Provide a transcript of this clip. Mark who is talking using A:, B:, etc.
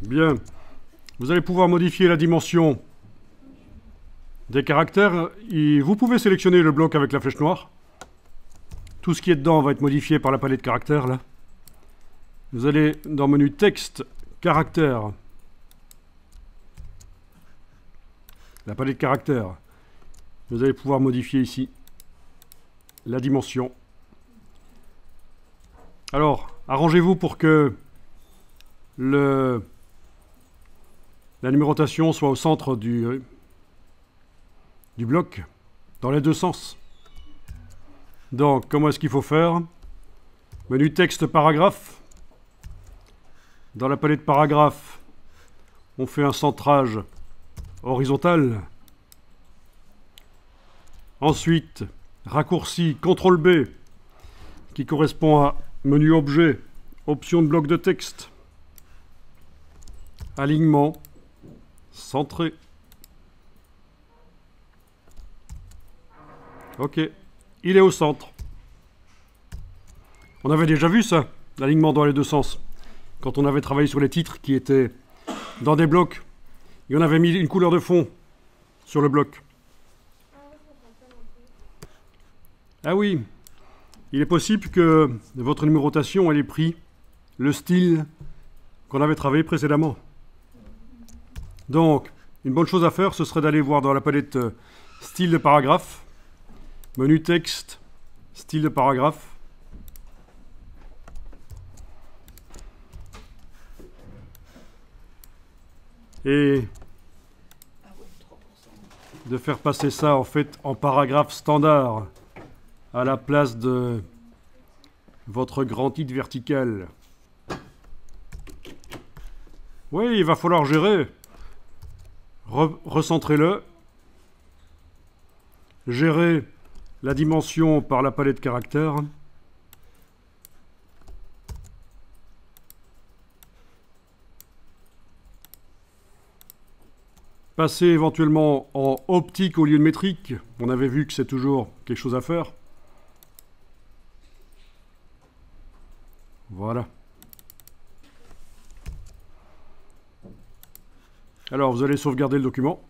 A: Bien. Vous allez pouvoir modifier la dimension des caractères. Et vous pouvez sélectionner le bloc avec la flèche noire. Tout ce qui est dedans va être modifié par la palette de caractères, là. Vous allez dans le menu texte, caractères. La palette de caractères. Vous allez pouvoir modifier ici la dimension. Alors, arrangez-vous pour que la numérotation soit au centre du bloc, dans les deux sens. Donc, comment est-ce qu'il faut faire? Menu texte, paragraphe. Dans la palette paragraphe, on fait un centrage horizontal. Ensuite, raccourci CTRL B, qui correspond à menu objet, option de bloc de texte, alignement, centré. Ok, il est au centre. On avait déjà vu ça, l'alignement dans les deux sens, quand on avait travaillé sur les titres qui étaient dans des blocs, et on avait mis une couleur de fond sur le bloc. Ah oui, il est possible que votre numérotation ait pris le style qu'on avait travaillé précédemment. Donc, une bonne chose à faire, ce serait d'aller voir dans la palette style de paragraphe, menu texte, style de paragraphe. Et de faire passer ça en fait en paragraphe standard à la place de votre grand titre vertical. Oui, il va falloir gérer. Recentrez-le. Gérer la dimension par la palette de caractères. Passer éventuellement en optique au lieu de métrique. On avait vu que c'est toujours quelque chose à faire. Voilà. Alors, vous allez sauvegarder le document.